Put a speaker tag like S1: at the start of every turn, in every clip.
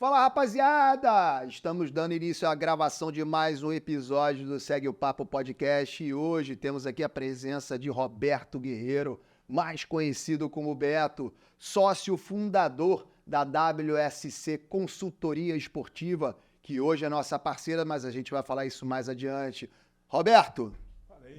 S1: Fala, rapaziada! Estamos dando início à gravação de mais um episódio do Segue o Papo Podcast e hoje temos aqui a presença de Roberto Guerreiro, mais conhecido como Beto, sócio fundador da WSC Consultoria Esportiva, que hoje é nossa parceira, mas a gente vai falar isso mais adiante. Roberto,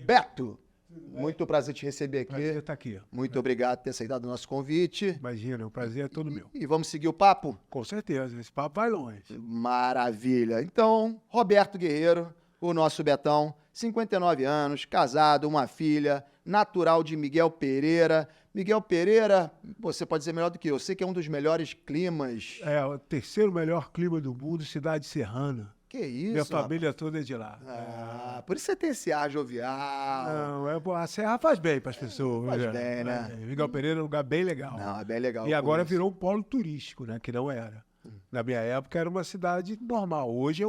S1: Beto, muito prazer te receber aqui.
S2: Prazer estar aqui.
S1: Muito obrigado por ter aceitado o nosso convite.
S2: Imagina, o prazer é todo meu.
S1: E vamos seguir o papo?
S2: Com certeza, esse papo vai longe.
S1: Maravilha. Então, Roberto Guerreiro, o nosso Betão, 59 anos, casado, uma filha, natural de Miguel Pereira. Miguel Pereira, você pode dizer melhor do que eu sei que é um dos melhores climas.
S2: É o terceiro melhor clima do mundo, cidade serrana.
S1: Que isso,
S2: Minha família toda é de lá.
S1: Por isso você tem esse ar jovial.
S2: Não, a serra faz bem para as pessoas.
S1: Faz bem, né?
S2: Miguel Pereira é um lugar bem legal.
S1: Não, é bem legal.
S2: E agora virou um polo turístico, né? Que não era. Na minha época era uma cidade normal. Hoje é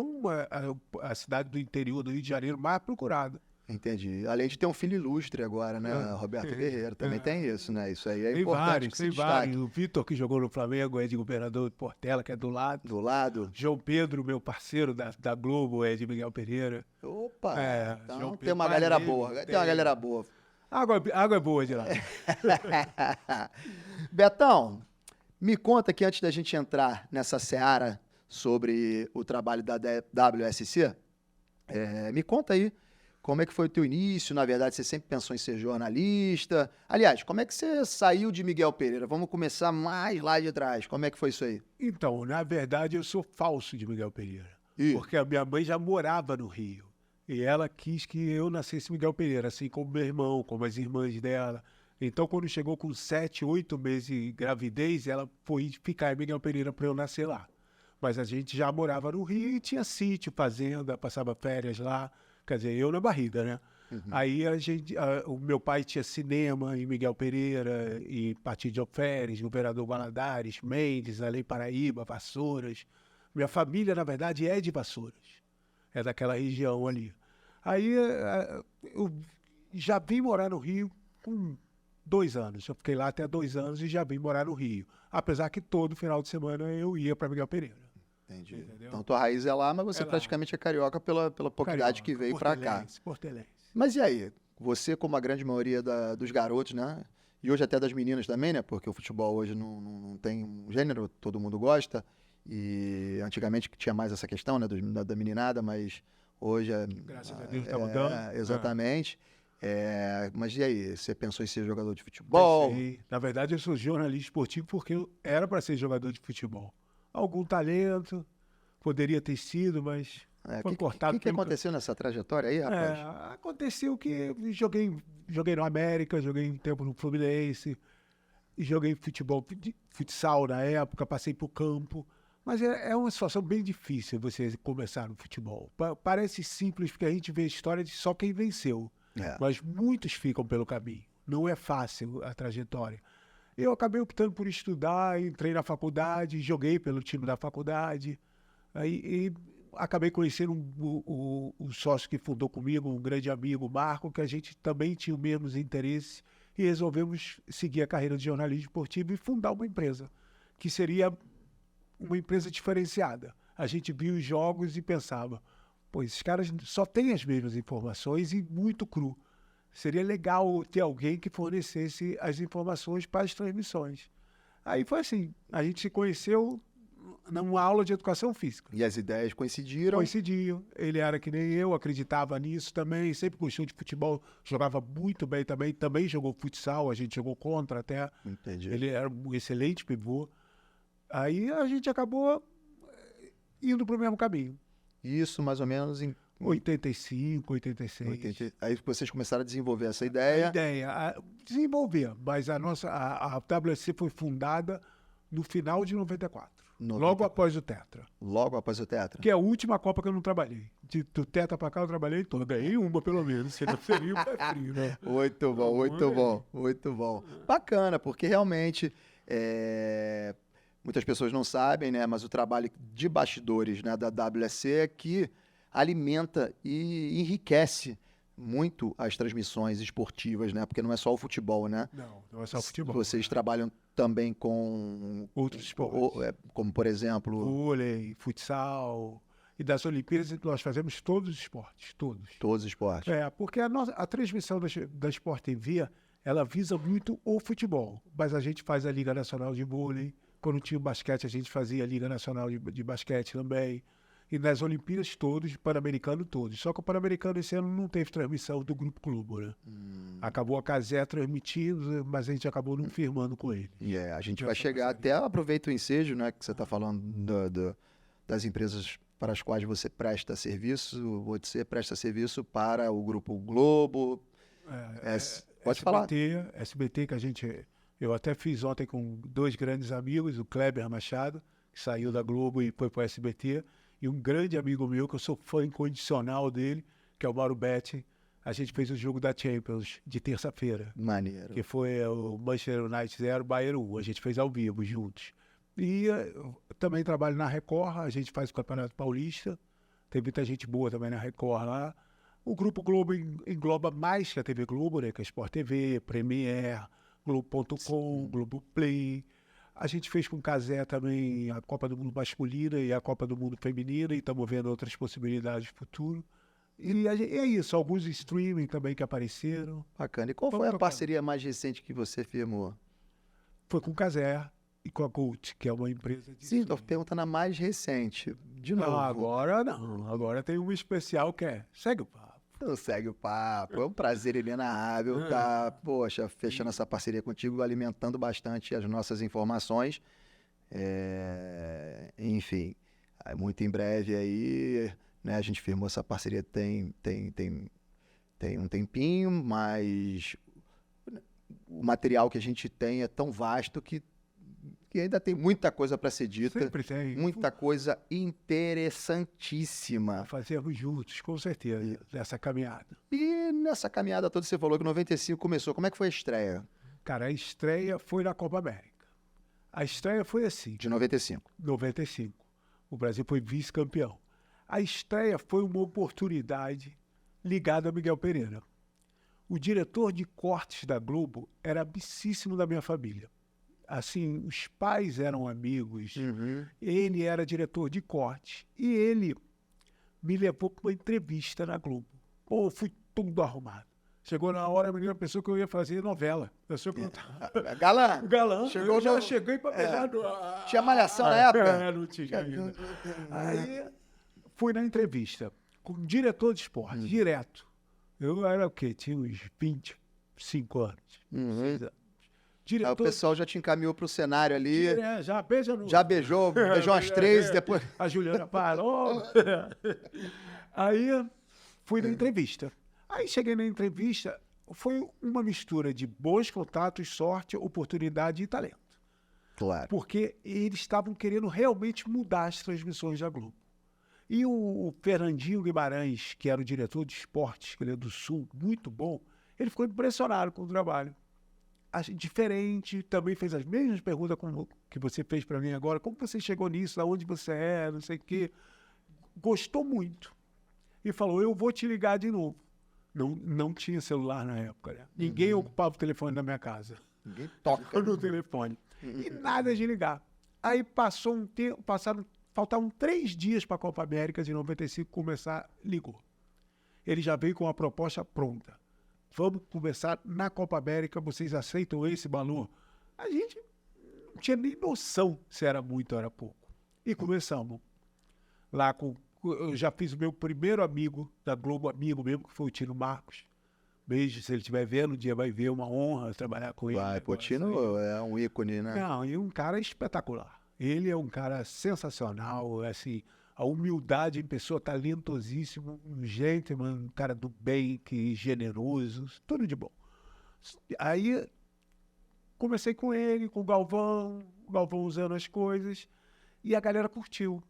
S2: a cidade do interior do Rio de Janeiro mais procurada.
S1: Entendi. Além de ter um filho ilustre agora, né? Roberto Guerreiro. Também tem isso, né? Isso aí é
S2: tem
S1: importante.
S2: Vários, tem vários. O Vitor, que jogou no Flamengo, é de governador de Portela, que é do lado.
S1: Do lado?
S2: João Pedro, meu parceiro da Globo, é de Miguel Pereira.
S1: Opa! Então
S2: João
S1: tem uma galera boa. Tem uma galera boa.
S2: Água é boa de lá.
S1: Betão, me conta que antes da gente entrar nessa seara sobre o trabalho da WSC, me conta aí como é que foi o teu início. Na verdade, você sempre pensou em ser jornalista. Aliás, como é que você saiu de Miguel Pereira? Vamos começar mais lá de trás. Como é que foi isso aí?
S2: Então, na verdade, eu sou falso de Miguel Pereira.
S1: Ih.
S2: Porque a minha mãe já morava no Rio. E ela quis que eu nascesse Miguel Pereira, assim como meu irmão, como as irmãs dela. Então, quando chegou com 7, 8 meses de gravidez, ela foi ficar em Miguel Pereira para eu nascer lá. Mas a gente já morava no Rio e tinha sítio, fazenda, passava férias lá. Quer dizer, eu na barriga, né? Aí o meu pai tinha cinema em Miguel Pereira, em Partido de Alferes, Governador Valadares, Mendes, ali Paraíba, Vassouras. Minha família, na verdade, é de Vassouras. É daquela região ali. Aí eu já vim morar no Rio com 2 anos. Eu fiquei lá até 2 anos e já vim morar no Rio. Apesar que todo final de semana eu ia para Miguel Pereira.
S1: Entendi.
S2: Entendeu?
S1: Então, tua raiz é lá, mas você praticamente é carioca pela pouca idade que veio pra cá.
S2: Portelense.
S1: Mas e aí? Você, como a grande maioria dos garotos, né? E hoje até das meninas também, né? Porque o futebol hoje não tem um gênero, todo mundo gosta. E antigamente tinha mais essa questão, né? Da meninada, mas hoje é...
S2: Graças a Deus tá mudando.
S1: Exatamente. Mas e aí? Você pensou em ser jogador de futebol?
S2: Pensei. Na verdade, eu sou jornalista esportivo porque eu era para ser jogador de futebol. Algum talento, poderia ter sido, mas foi cortado.
S1: O que aconteceu nessa trajetória aí, rapaz?
S2: Aconteceu que joguei no América, joguei um tempo no Fluminense, joguei futsal na época, passei pro campo. Mas é uma situação bem difícil você começar no futebol. Parece simples porque a gente vê a história de só quem venceu. Mas muitos ficam pelo caminho. Não é fácil a trajetória. Eu acabei optando por estudar, entrei na faculdade, joguei pelo time da faculdade. E acabei conhecendo o sócio que fundou comigo, um grande amigo, Marco, que a gente também tinha o mesmo interesse e resolvemos seguir a carreira de jornalismo esportivo e fundar uma empresa, que seria uma empresa diferenciada. A gente viu os jogos e pensava, pô, esses caras só têm as mesmas informações e muito cru. Seria legal ter alguém que fornecesse as informações para as transmissões. Aí foi assim, a gente se conheceu numa aula de educação física.
S1: E as ideias coincidiram?
S2: Coincidiam. Ele era que nem eu, acreditava nisso também, sempre gostou de futebol, jogava muito bem também jogou futsal, a gente jogou contra até.
S1: Entendi.
S2: Ele era um excelente pivô. Aí a gente acabou indo para o mesmo caminho.
S1: Isso mais ou menos em
S2: 85, 86.
S1: Aí vocês começaram a desenvolver essa ideia.
S2: Desenvolver, mas a WSC foi fundada no final de 94. Logo após o Tetra.
S1: Logo após o Tetra.
S2: Que é a última Copa que eu não trabalhei. Do Tetra pra cá eu trabalhei toda. Ganhei uma pelo menos, senão seria o pé frio, né?
S1: Muito bom. Bacana, porque realmente muitas pessoas não sabem, né? Mas o trabalho de bastidores, né, da WSC é que alimenta e enriquece muito as transmissões esportivas, né? Porque não é só o futebol, né?
S2: Não é só o futebol.
S1: Vocês trabalham também com
S2: Outros esportes.
S1: como por exemplo,
S2: Vôlei, futsal. E das Olimpíadas nós fazemos todos os esportes, todos.
S1: todos os esportes.
S2: Porque a transmissão da Sport TV, ela visa muito o futebol. Mas a gente faz a Liga Nacional de Vôlei. Quando tinha o basquete, a gente fazia a Liga Nacional de Basquete também. E nas Olimpíadas todos, Pan-Americano todos. Só que o Pan-Americano esse ano não teve transmissão do Grupo Globo, né? Acabou a Casé transmitindo, mas a gente acabou não firmando com ele.
S1: A gente vai chegar até, aproveita o ensejo, né, que você está falando das empresas para as quais você presta serviço, você presta serviço para o Grupo Globo. Pode falar.
S2: SBT que eu até fiz ontem com 2 grandes amigos, o Kleber Machado, que saiu da Globo e foi para o SBT, e um grande amigo meu, que eu sou fã incondicional dele, que é o Mauro Betti. A gente fez o jogo da Champions de terça-feira.
S1: Maneiro.
S2: Que foi o Manchester United 0, Bayern 1. A gente fez ao vivo, juntos. E eu também trabalho na Record, a gente faz o Campeonato Paulista. Tem muita gente boa também na Record lá. O Grupo Globo engloba mais que a TV Globo, né? Que é a Sport TV, Premiere, Globo.com, Globoplay. A gente fez com o Casé também a Copa do Mundo masculina e a Copa do Mundo feminina, e estamos vendo outras possibilidades no futuro. E é isso, alguns streaming também que apareceram.
S1: Bacana. E qual foi a parceria mais recente que você firmou?
S2: Foi com o Casé e com a Gold, que é uma empresa de...
S1: Sim, estou perguntando a mais recente. De novo.
S2: Não, agora não. Agora tem um especial que é Segue o Papo.
S1: Então segue o papo. É um prazer inenarrável estar, poxa, fechando essa parceria contigo, alimentando bastante as nossas informações. Enfim, muito em breve aí, né? A gente firmou essa parceria tem um tempinho, mas o material que a gente tem é tão vasto que ainda tem muita coisa para ser dita.
S2: Sempre tem.
S1: Muita coisa interessantíssima.
S2: Fazemos juntos, com certeza, nessa caminhada.
S1: E nessa caminhada toda, você falou que 95 começou. Como é que foi a estreia?
S2: Cara, a estreia foi na Copa América. A estreia foi assim.
S1: De 95.
S2: 95. O Brasil foi vice-campeão. A estreia foi uma oportunidade ligada a Miguel Pereira. O diretor de cortes da Globo era amicíssimo da minha família. Assim, os pais eram amigos, ele era diretor de corte, e ele me levou para uma entrevista na Globo. Pô, fui tudo arrumado. Chegou na hora, a menina pensou que eu ia fazer novela. Pensou que eu tava...
S1: Galã!
S2: Galã,
S1: Chegou
S2: eu já cheguei para pegar...
S1: Tinha malhação na época?
S2: Não tinha ainda. Aí, fui na entrevista com o diretor de esporte, direto. Eu era o quê? Tinha uns 25 anos. 26 anos.
S1: Aí o pessoal já te encaminhou para o cenário ali.
S2: Já beija no...
S1: Já beijou umas 3 depois.
S2: A Juliana parou. Aí fui na entrevista. Aí cheguei na entrevista, foi uma mistura de bons contatos, sorte, oportunidade e talento.
S1: Claro.
S2: Porque eles estavam querendo realmente mudar as transmissões da Globo. E o Fernandinho Guimarães, que era o diretor de esportes, que ele é do Sul, muito bom, ele ficou impressionado com o trabalho. Diferente, também fez as mesmas perguntas que você fez para mim agora. Como você chegou nisso? Aonde você é? Não sei o quê. Gostou muito. E falou, eu vou te ligar de novo. Não tinha celular na época, né? Ninguém ocupava o telefone da minha casa.
S1: Ninguém toca
S2: no telefone. E nada de ligar. Aí passou um tempo, faltavam 3 dias para a Copa América de 95 começar, ligou. Ele já veio com a proposta pronta. Vamos conversar na Copa América, vocês aceitam esse valor? A gente não tinha nem noção se era muito ou era pouco. E começamos. Lá eu já fiz o meu primeiro amigo da Globo, amigo mesmo, que foi o Tino Marcos. Beijo, se ele estiver vendo, um dia vai ver, uma honra trabalhar com ele.
S1: Vai, pô, Tino é um ícone, né?
S2: Não, e um cara espetacular. Ele é um cara sensacional, assim... A humildade em pessoa, talentosíssimo, um gentleman, um cara do bem, que generoso, tudo de bom. Aí comecei com ele, com o Galvão usando as coisas, e a galera curtiu.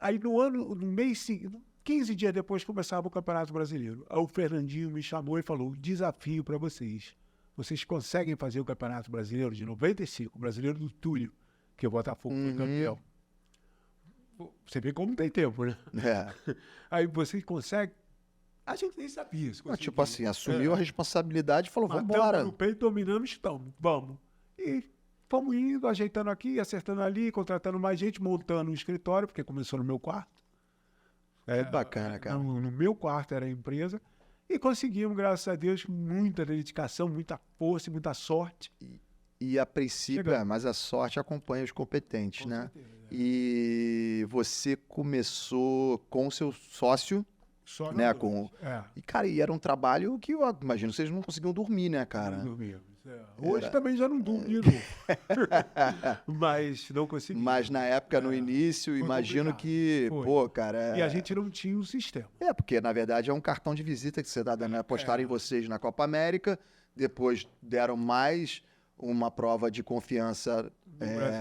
S2: Aí no mês seguinte, 15 dias depois começava o Campeonato Brasileiro. Aí o Fernandinho me chamou e falou, desafio para vocês. Vocês conseguem fazer o Campeonato Brasileiro de 95, o Brasileiro do Túlio, que o Botafogo foi campeão. Você vê como tem tempo, né? Aí você consegue... A gente nem sabia.
S1: Tipo assim, assumiu a responsabilidade e falou, vamos embora.
S2: No peito, dominamos, então, vamos. E fomos indo, ajeitando aqui, acertando ali, contratando mais gente, montando um escritório, porque começou no meu quarto.
S1: Bacana, cara.
S2: No meu quarto era a empresa. E conseguimos, graças a Deus, com muita dedicação, muita força e muita sorte.
S1: E a princípio, mas a sorte acompanha os competentes,
S2: Com
S1: né?
S2: certeza,
S1: E você começou com o seu sócio,
S2: Só
S1: né?
S2: nós dois.
S1: E, cara, e era um trabalho que eu imagino que vocês não conseguiam dormir, né, cara?
S2: Não dormíamos. Hoje também já não durmo de novo. Mas não consegui.
S1: Mas na época, no início,
S2: Foi
S1: imagino
S2: complicado.
S1: que,
S2: Foi.
S1: pô, cara...
S2: E a gente não tinha um sistema.
S1: Porque na verdade é um cartão de visita que você tá dando, né? Apostaram em vocês na Copa América, depois deram mais uma prova de confiança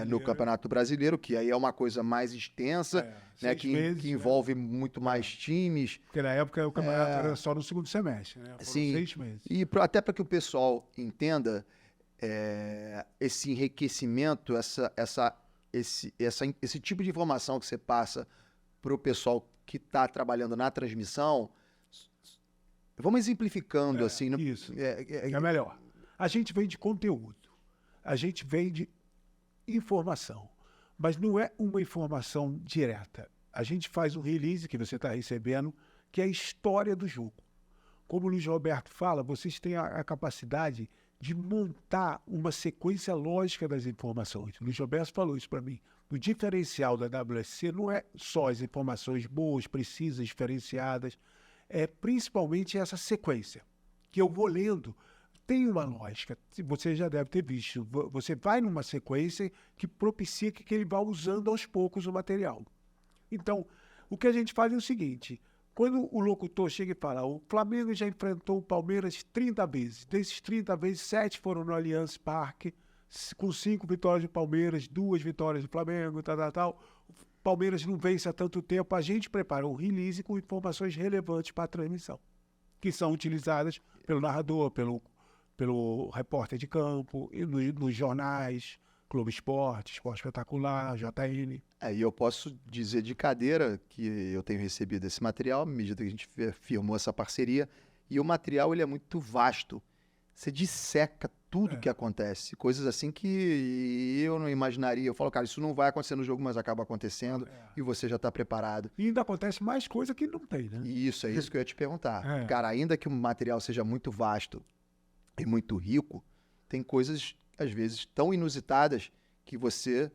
S1: no Campeonato Brasileiro, que aí é uma coisa mais extensa, né? Que envolve muito mais times.
S2: Porque na época o campeonato era só no segundo semestre, né? Foram
S1: Sim.
S2: 6 meses.
S1: E até para que o pessoal entenda esse enriquecimento, esse tipo de informação que você passa para o pessoal que está trabalhando na transmissão, vamos exemplificando assim.
S2: Isso, é melhor. A gente vende conteúdo, a gente vende informação, mas não é uma informação direta. A gente faz um release que você está recebendo, que é a história do jogo. Como o Luiz Roberto fala, vocês têm a capacidade de montar uma sequência lógica das informações. O Luiz Roberto falou isso para mim. O diferencial da WSC não é só as informações boas, precisas, diferenciadas, é principalmente essa sequência, que eu vou lendo. Tem uma lógica, você já deve ter visto. Você vai numa sequência que propicia que ele vá usando aos poucos o material. Então, o que a gente faz é o seguinte: quando o locutor chega e fala, o Flamengo já enfrentou o Palmeiras 30 vezes. Desses 30 vezes, 7 foram no Allianz Parque, com 5 vitórias do Palmeiras, 2 vitórias do Flamengo, tal. O Palmeiras não vence há tanto tempo. A gente prepara um release com informações relevantes para a transmissão, que são utilizadas pelo narrador, pelo repórter de campo, e nos jornais, Globo Esporte, Esporte Espetacular, JN.
S1: E eu posso dizer de cadeira que eu tenho recebido esse material, à medida que a gente firmou essa parceria, e o material ele é muito vasto. Você disseca tudo que acontece, coisas assim que eu não imaginaria. Eu falo, cara, isso não vai acontecer no jogo, mas acaba acontecendo e você já está preparado.
S2: E ainda acontece mais coisa que não tem, né?
S1: Isso, é isso que eu ia te perguntar. Cara, ainda que o material seja muito vasto e muito rico, tem coisas, às vezes, tão inusitadas que você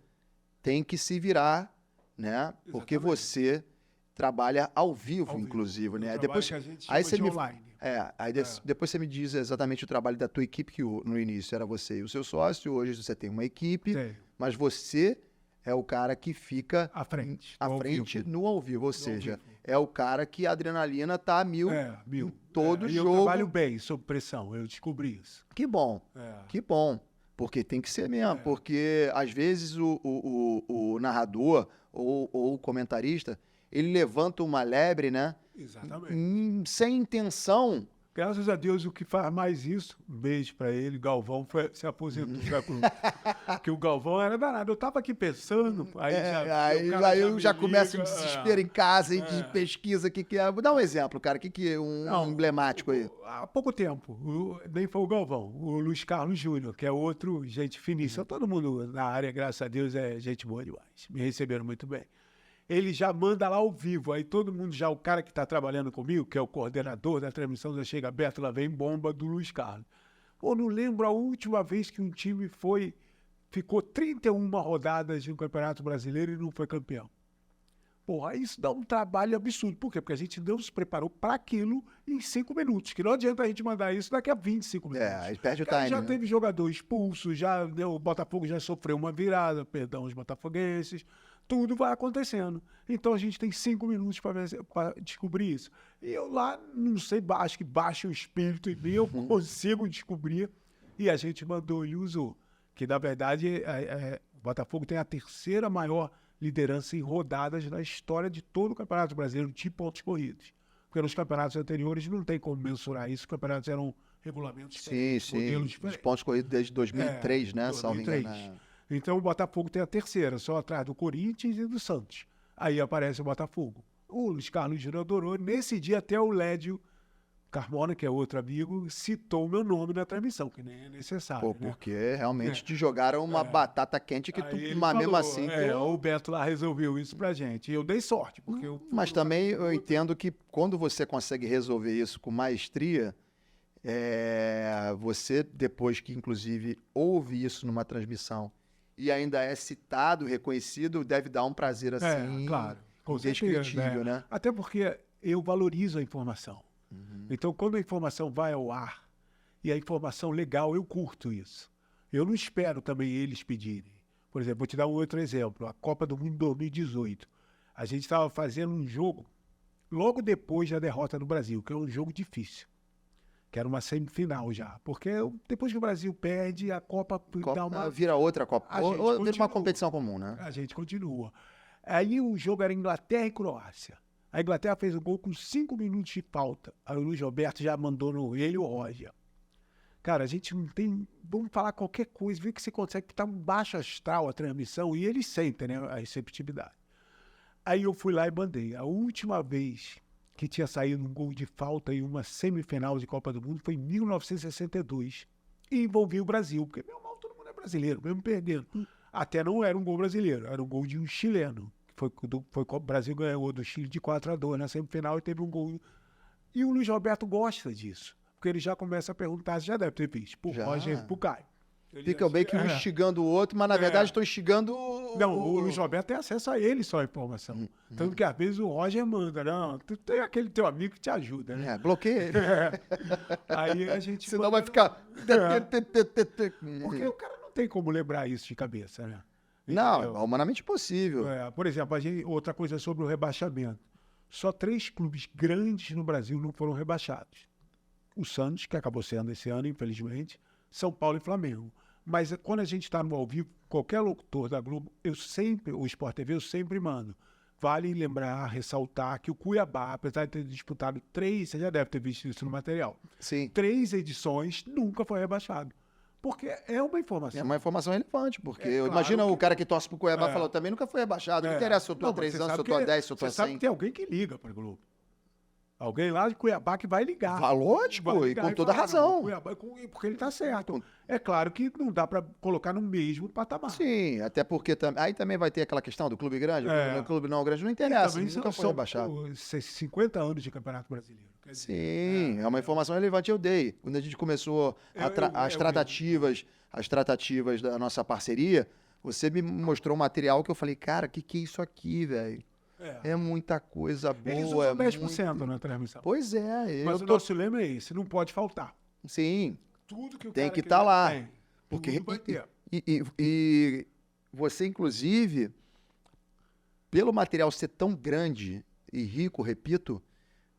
S1: tem que se virar, né? Porque você trabalha ao vivo, inclusive, né? Depois, aí você me depois você me diz exatamente o trabalho da tua equipe, que no início era você e o seu sócio, hoje você tem uma equipe, mas você é o cara que fica
S2: à frente
S1: no ao vivo, ou seja, é o cara que a adrenalina tá a mil em todo jogo.
S2: Eu trabalho bem sob pressão, eu descobri isso.
S1: Que bom, que bom. Porque tem que ser mesmo, porque às vezes o narrador ou o comentarista, ele levanta uma lebre, né?
S2: Exatamente.
S1: Sem intenção.
S2: Graças a Deus, o que faz mais isso, um beijo pra ele, Galvão, se aposentou. Porque o Galvão era danado. Eu tava aqui pensando,
S1: aí eu já começo um desespero em casa, de pesquisa, que é. Vou dar um exemplo, cara, que é um emblemático aí?
S2: Há pouco tempo, nem foi o Galvão, o Luiz Carlos Júnior, que é outro gente finíssima. Todo mundo na área, graças a Deus, é gente boa demais. Me receberam muito bem. Ele já manda lá ao vivo, aí todo mundo já, o cara que está trabalhando comigo, que é o coordenador da transmissão, já chega aberto, lá vem bomba do Luiz Carlos. Pô, não lembro a última vez que um time ficou 31 rodadas no Campeonato Brasileiro e não foi campeão. Porra, isso dá um trabalho absurdo. Por quê? Porque a gente não se preparou para aquilo em 5 minutos, que não adianta a gente mandar isso daqui a 25 minutos.
S1: Aí perde o time.
S2: Já teve jogador expulso, o Botafogo já sofreu uma virada, perdão, os botafoguenses. Tudo vai acontecendo. Então a gente tem 5 minutos para descobrir isso. E eu lá, não sei, acho que baixa o espírito em mim, eu consigo descobrir. E a gente mandou e usou. Que na verdade o Botafogo tem a 3ª maior liderança em rodadas na história de todo o Campeonato Brasileiro de pontos corridos. Porque nos campeonatos anteriores não tem como mensurar isso, os campeonatos eram regulamentos diferentes, modelos diferentes.
S1: Os pontos corridos desde 2003, né?
S2: 2003. Então o Botafogo tem a 3ª, só atrás do Corinthians e do Santos. Aí aparece o Botafogo. O Luiz Carlos Júnior adorou. Nesse dia até o Lédio Carmona, que é outro amigo, citou o meu nome na transmissão, que nem é necessário.
S1: Pô,
S2: né?
S1: porque realmente te jogaram uma batata quente que tu,
S2: Aí ele
S1: mas mesmo
S2: falou,
S1: assim...
S2: o Beto lá resolveu isso pra gente. E eu dei sorte, porque eu...
S1: Mas também eu entendo que quando você consegue resolver isso com maestria, você, depois que inclusive ouve isso numa transmissão e ainda é citado, reconhecido, deve dar um prazer assim
S2: claro, com
S1: indescritível,
S2: certeza,
S1: né?
S2: Até porque eu valorizo a informação. Então, quando a informação vai ao ar e a informação legal, eu curto isso. Eu não espero também eles pedirem. Por exemplo, vou te dar um outro exemplo. A Copa do Mundo 2018. A gente estava fazendo um jogo logo depois da derrota do Brasil, que é um jogo difícil. Que era uma semifinal já. Porque depois que o Brasil perde, a Copa dá uma...
S1: Vira outra Copa.
S2: A
S1: Ou
S2: gente
S1: vira uma
S2: continua.
S1: competição comum, né?
S2: A gente continua. Aí o jogo era Inglaterra e Croácia. A Inglaterra fez o gol com 5 minutos de falta. Aí o Luiz Roberto já mandou no ele e o Roger. Cara, a gente não tem... Vamos falar qualquer coisa, vê que você consegue estar um baixo astral a transmissão e eles sentem, né, a receptividade. Aí eu fui lá e mandei. A última vez que tinha saído um gol de falta em uma semifinal de Copa do Mundo foi em 1962. E envolvia o Brasil, porque, meu irmão, todo mundo é brasileiro, mesmo perdendo. Até não era um gol brasileiro, era um gol de um chileno. O Brasil ganhou do Chile de 4-2 na semifinal e teve um gol. E o Luiz Roberto gosta disso, porque ele já começa a perguntar, você já deve ter visto, pro Roger e pro Caio.
S1: Fica bem que um instigando o outro, mas na verdade estou instigando
S2: Não, o Luiz Roberto tem acesso a ele só a informação. Tanto que às vezes o Roger manda, não, tu tem aquele teu amigo que te ajuda, né?
S1: Bloqueia ele.
S2: Aí a gente...
S1: Senão vai ficar...
S2: Porque o cara não tem como lembrar isso de cabeça, né?
S1: Não, é humanamente possível.
S2: Por exemplo, outra coisa sobre o rebaixamento. Só 3 clubes grandes no Brasil não foram rebaixados. O Santos, que acabou sendo esse ano, infelizmente, São Paulo e Flamengo. Mas quando a gente está no ao vivo, qualquer locutor da Globo, o Sport TV, eu sempre mando. Vale lembrar, ressaltar que o Cuiabá, apesar de ter disputado 3, você já deve ter visto isso no material.
S1: Sim.
S2: 3 edições, nunca foi rebaixado. Porque é uma informação.
S1: É uma informação relevante, porque
S2: claro
S1: imagina
S2: que...
S1: o cara que torce pro Cuiabá falou, também nunca foi rebaixado. Não interessa se eu tô há 3 anos, se eu tô há 10, se eu tô há 100.
S2: Você sabe que tem alguém que liga para Globo. Alguém lá de Cuiabá que vai ligar.
S1: Lógico, e com toda razão.
S2: Cuiabá, porque ele tá certo. É claro que não dá para colocar no mesmo patamar.
S1: Sim, até porque aí também vai ter aquela questão do clube grande, o clube não grande, não interessa, nunca foi rebaixado.
S2: 50 anos de Campeonato Brasileiro.
S1: Sim, é uma informação relevante, eu dei. Quando a gente começou as tratativas da nossa parceria, você me mostrou um material que eu falei, cara, que é isso aqui, velho? É muita coisa boa.
S2: Eles usam 10% na transmissão.
S1: Pois é.
S2: Mas o nosso lema é esse, não pode faltar.
S1: Sim.
S2: Tudo que o
S1: tem
S2: cara
S1: que estar lá.
S2: Tem.
S1: Porque
S2: vai ter.
S1: E você, inclusive, pelo material ser tão grande e rico, repito,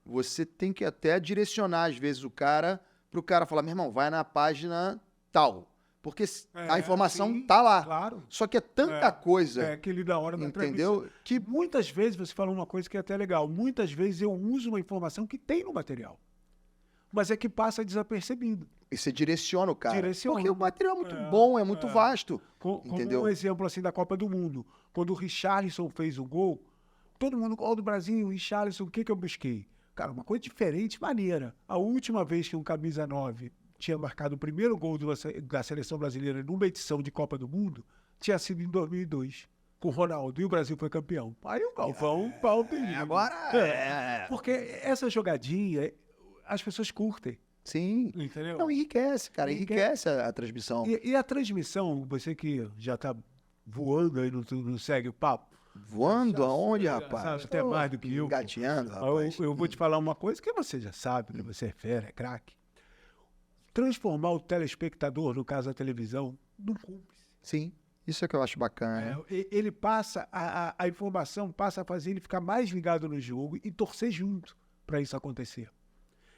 S1: você tem que até direcionar, às vezes, o cara para o cara falar, meu irmão, vai na página tal. Porque a informação tá lá.
S2: Claro.
S1: Só que é tanta coisa.
S2: É aquele da hora da
S1: entendeu?
S2: Transmissão. Que muitas vezes você fala uma coisa que é até legal. Muitas vezes eu uso uma informação que tem no material. Mas é que passa desapercebido.
S1: E você direciona o cara.
S2: Direciona.
S1: Porque o material é muito bom, é muito vasto. Entendeu?
S2: Como um exemplo assim da Copa do Mundo. Quando o Richarlison fez o gol, todo mundo, gol do Brasil, Richarlison, o que eu busquei? Cara, uma coisa diferente, maneira. A última vez que um camisa 9 tinha marcado o primeiro gol da seleção brasileira numa edição de Copa do Mundo, tinha sido em 2002, com o Ronaldo, e o Brasil foi campeão. Aí o Galvão, pau terrível.
S1: Agora...
S2: Porque essa jogadinha, as pessoas curtem.
S1: Sim.
S2: Entendeu?
S1: Não, enriquece, cara. Enriquece a transmissão.
S2: E a transmissão, você que já tá voando aí, não segue o papo.
S1: Voando aonde, rapaz?
S2: Sabe até mais do que eu.
S1: Gateando, rapaz.
S2: Eu vou te falar uma coisa que você já sabe, que você é fera, é craque. Transformar o telespectador, no caso a televisão, num cúmplice.
S1: Sim, isso é que eu acho bacana.
S2: Ele passa, a informação passa a fazer ele ficar mais ligado no jogo e torcer junto para isso acontecer.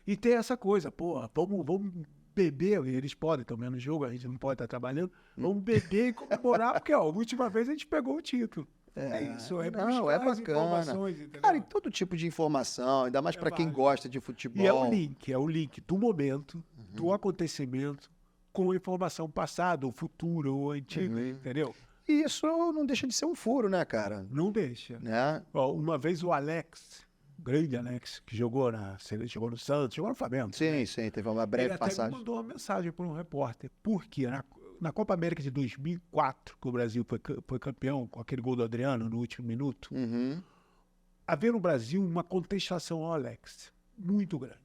S2: E ter essa coisa, vamos beber, eles podem também no jogo, a gente não pode estar trabalhando, vamos beber e comemorar, porque a última vez a gente pegou o título. Isso, é
S1: bacana. Cara, e todo tipo de informação, ainda mais para quem gosta de futebol.
S2: E é o link do momento, do acontecimento, com a informação passada, ou futura, ou antiga, entendeu?
S1: E isso não deixa de ser um furo, né, cara?
S2: Não deixa.
S1: Né?
S2: Uma vez o Alex, grande Alex, que jogou jogou no Santos, jogou no Flamengo.
S1: Sim, sim, teve uma breve
S2: Ele
S1: passagem.
S2: até me mandou uma mensagem para um repórter. Porque na Copa América de 2004, que o Brasil foi campeão com aquele gol do Adriano no último minuto,
S1: Uhum.
S2: havia no Brasil uma contestação ao Alex muito grande.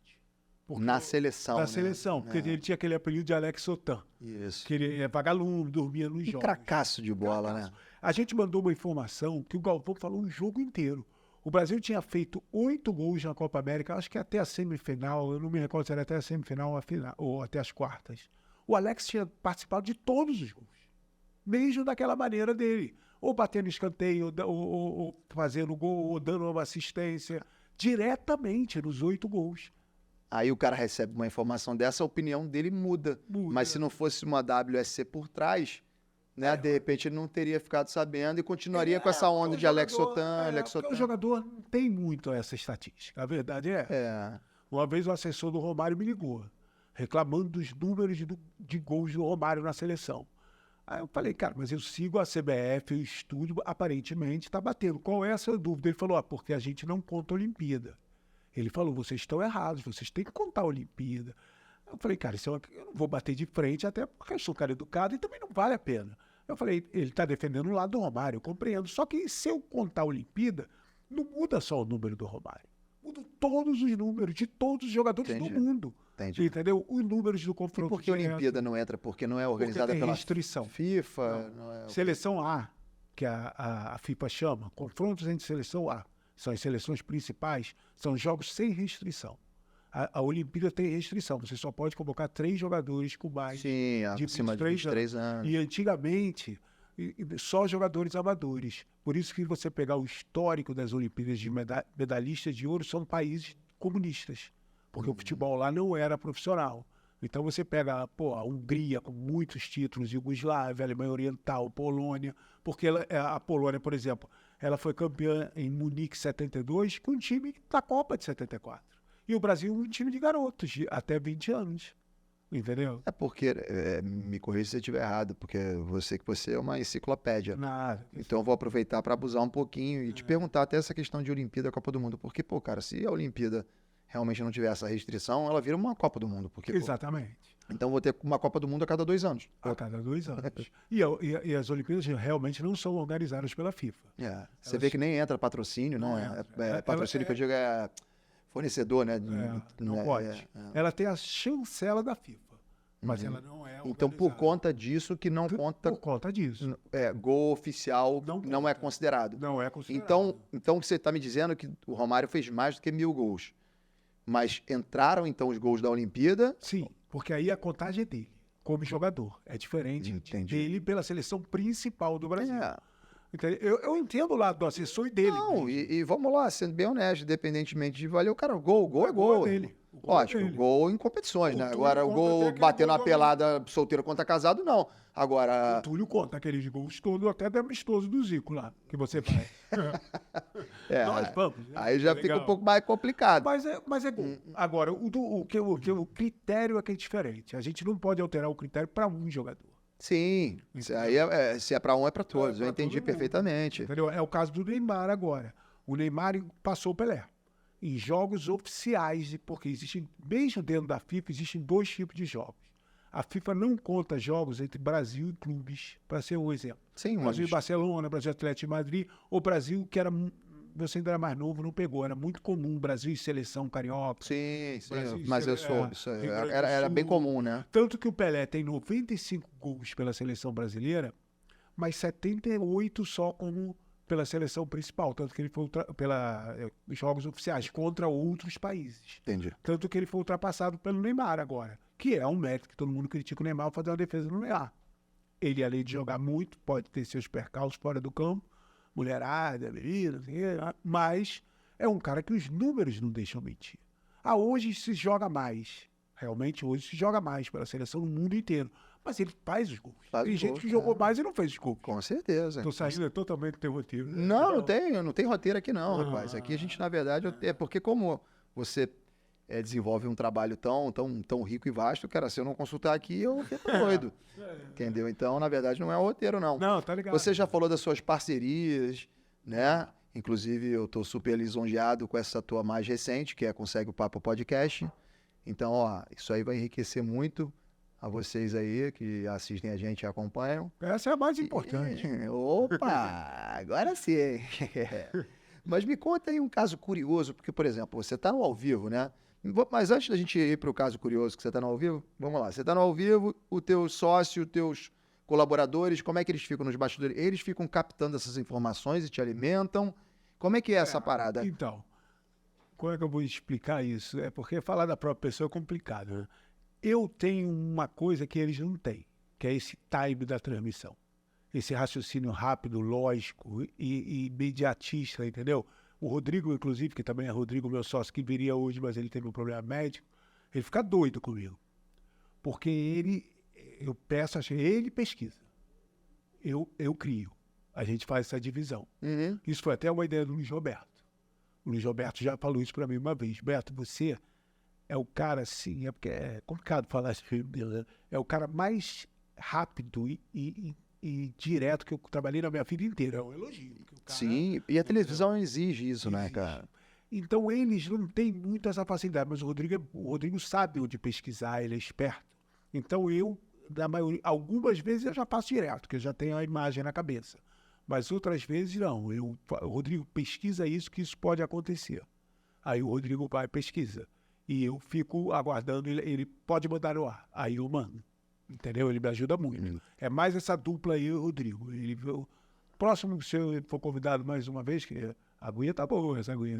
S1: Na seleção,
S2: Na
S1: né?
S2: seleção, porque ele tinha aquele apelido de Alex Sotan,
S1: Isso.
S2: que ele é vagalume, dormia nos
S1: Um
S2: jogos.
S1: cracaço de bola, né?
S2: A gente mandou uma informação que o Galvão falou o jogo inteiro. O Brasil tinha feito 8 gols na Copa América, acho que até a semifinal, eu não me recordo se era até a semifinal ou a final, ou até as quartas. O Alex tinha participado de todos os gols, mesmo daquela maneira dele, ou batendo escanteio, ou fazendo gol, ou dando uma assistência, diretamente nos 8 gols.
S1: Aí o cara recebe uma informação dessa, a opinião dele muda. Mas se não fosse uma WSC por trás, né, de repente ele não teria ficado sabendo e continuaria com essa onda de Alex Sotan, Alex Sotan.
S2: O jogador não tem muito essa estatística. A verdade
S1: É.
S2: Uma vez o assessor do Romário me ligou, reclamando dos números de gols do Romário na seleção. Aí eu falei, cara, mas eu sigo a CBF, eu estudo, aparentemente está batendo. Qual é a sua dúvida? Ele falou, porque a gente não conta a Olimpíada. Ele falou, vocês estão errados, vocês têm que contar a Olimpíada. Eu falei, cara, eu não vou bater de frente, até porque eu sou um cara educado e também não vale a pena. Eu falei, ele está defendendo o lado do Romário, eu compreendo. Só que se eu contar a Olimpíada, não muda só o número do Romário. Muda todos os números de todos os jogadores do mundo.
S1: Entendi.
S2: Entendeu? Os números do confronto.
S1: E por que a Olimpíada não entra? Porque não é organizada pela
S2: restrição.
S1: FIFA? Não é...
S2: Seleção A, que a FIFA chama, confrontos entre seleção A, são as seleções principais, são jogos sem restrição. A Olimpíada tem restrição, você só pode convocar 3 jogadores com mais
S1: de acima de 23 anos.
S2: E antigamente, só jogadores amadores. Por isso que você pegar o histórico das Olimpíadas de medalhistas de ouro, são países comunistas, porque o futebol lá não era profissional. Então você pega a Hungria com muitos títulos, Iugoslávia, Alemanha Oriental, Polônia, porque a Polônia, por exemplo, ela foi campeã em Munique 72 com um time da Copa de 74. E o Brasil um time de garotos, de até 20 anos. Entendeu?
S1: É porque, me corrija se eu estiver errado, porque você é uma enciclopédia.
S2: Nada.
S1: Então eu vou aproveitar para abusar um pouquinho e te perguntar até essa questão de Olimpíada, Copa do Mundo. Porque, cara, se a Olimpíada realmente não tiver essa restrição, ela vira uma Copa do Mundo. Porque,
S2: exatamente.
S1: Então vou ter uma Copa do Mundo a cada 2 anos.
S2: A cada 2 anos. E as Olimpíadas realmente não são organizadas pela FIFA.
S1: Você vê que nem entra patrocínio, né? Patrocínio que eu digo é fornecedor, né?
S2: Não pode. Ela tem a chancela da FIFA, mas ela não é organizada.
S1: Então, por conta disso, que não conta...
S2: Por conta disso.
S1: Gol oficial não é considerado.
S2: Não é considerado.
S1: Então você está me dizendo que o Romário fez mais do que 1000 gols. Mas entraram, então, os gols da Olimpíada?
S2: Sim, porque aí a contagem é dele, como jogador. É diferente dele pela seleção principal do Brasil. Eu entendo o lado do assessor e dele.
S1: Não, e vamos lá, sendo bem honesto, independentemente de valer, o cara, gol é gol.
S2: Dele.
S1: Lógico, gol em competições, né? Agora, o gol batendo na pelada solteiro contra casado, não. Agora...
S2: O Túlio conta aqueles gols todos, até do amistoso do Zico lá, que você vai. Nós vamos. Né?
S1: Aí já fica um pouco mais complicado.
S2: Mas é gol. Agora, o critério é que é diferente. A gente não pode alterar o critério para um jogador.
S1: Sim, aí se é para um, é para todos. Eu entendi perfeitamente.
S2: Entendeu? É o caso do Neymar agora. O Neymar passou o Pelé em jogos oficiais, porque existem, mesmo dentro da FIFA, existem 2 tipos de jogos. A FIFA não conta jogos entre Brasil e clubes, para ser um exemplo.
S1: Sim,
S2: Brasil e Barcelona, Brasil e Atlético de Madrid, ou Brasil, que era... Você ainda era mais novo, não pegou. Era muito comum, Brasil e seleção carioca.
S1: Sim,
S2: Brasil,
S1: mas eu sou. Era bem comum, né?
S2: Tanto que o Pelé tem 95 gols pela seleção brasileira, mas 78 só pela seleção principal. Tanto que ele foi pelos jogos oficiais contra outros países.
S1: Entendi.
S2: Tanto que ele foi ultrapassado pelo Neymar agora, que é um mérito que todo mundo critica o Neymar fazer uma defesa no Neymar. Ele, além de jogar muito, pode ter seus percalços fora do campo, mulherada, bebida, mas é um cara que os números não deixam mentir. Hoje se joga mais. Realmente hoje se joga mais pela seleção no mundo inteiro. Mas ele faz os gols. Tem gente que jogou mais e não fez os gols.
S1: Com certeza.
S2: Estou saindo totalmente do teu roteiro.
S1: Não tem roteiro aqui não, rapaz. Aqui a gente, na verdade, é porque como você desenvolve um trabalho tão rico e vasto, cara, se eu não consultar aqui, eu fico doido. Entendeu? Então, na verdade, não é o roteiro, não.
S2: Não, tá ligado.
S1: Você já falou das suas parcerias, né? Inclusive, eu tô super lisonjeado com essa tua mais recente, que é Consegue o Papo Podcast. Então, ó, isso aí vai enriquecer muito a vocês aí que assistem a gente e acompanham.
S2: Essa é a mais importante.
S1: Opa, agora sim. Mas me conta aí um caso curioso, porque, por exemplo, você tá no ao vivo, né? Mas antes da gente ir para o caso curioso que você tá no ao vivo, vamos lá. Você tá no ao vivo, o teu sócio, os teus colaboradores, como é que eles ficam nos bastidores? Eles ficam captando essas informações e te alimentam? Como é que é essa parada?
S2: Então, como é que eu vou explicar isso? É porque falar da própria pessoa é complicado, né? Eu tenho uma coisa que eles não têm, que é esse time da transmissão. Esse raciocínio rápido, lógico e imediatista, entendeu? O Rodrigo, inclusive, que também é Rodrigo, meu sócio, que viria hoje, mas ele teve um problema médico, ele fica doido comigo. Porque eu peço, ele pesquisa. Eu crio. A gente faz essa divisão.
S1: Uhum.
S2: Isso foi até uma ideia do Luiz Roberto. O Luiz Roberto já falou isso para mim uma vez. Beto, você é o cara, assim, é porque é complicado falar isso, né? É o cara mais rápido e direto que eu trabalhei na minha vida inteira. É um elogio. O cara,
S1: Sim, e a televisão exige isso, né, cara?
S2: Então, eles não têm muito essa facilidade, mas o Rodrigo sabe onde pesquisar, ele é esperto. Então, algumas vezes eu já passo direto, porque eu já tenho a imagem na cabeça. Mas outras vezes não. O Rodrigo pesquisa isso, que isso pode acontecer. Aí o Rodrigo vai e pesquisa. E eu fico aguardando, ele pode mandar no ar. Aí eu mando. Entendeu? Ele me ajuda muito. É mais essa dupla aí, o Rodrigo. Próximo, se eu for convidado mais uma vez, que a aguinha tá boa, essa aguinha.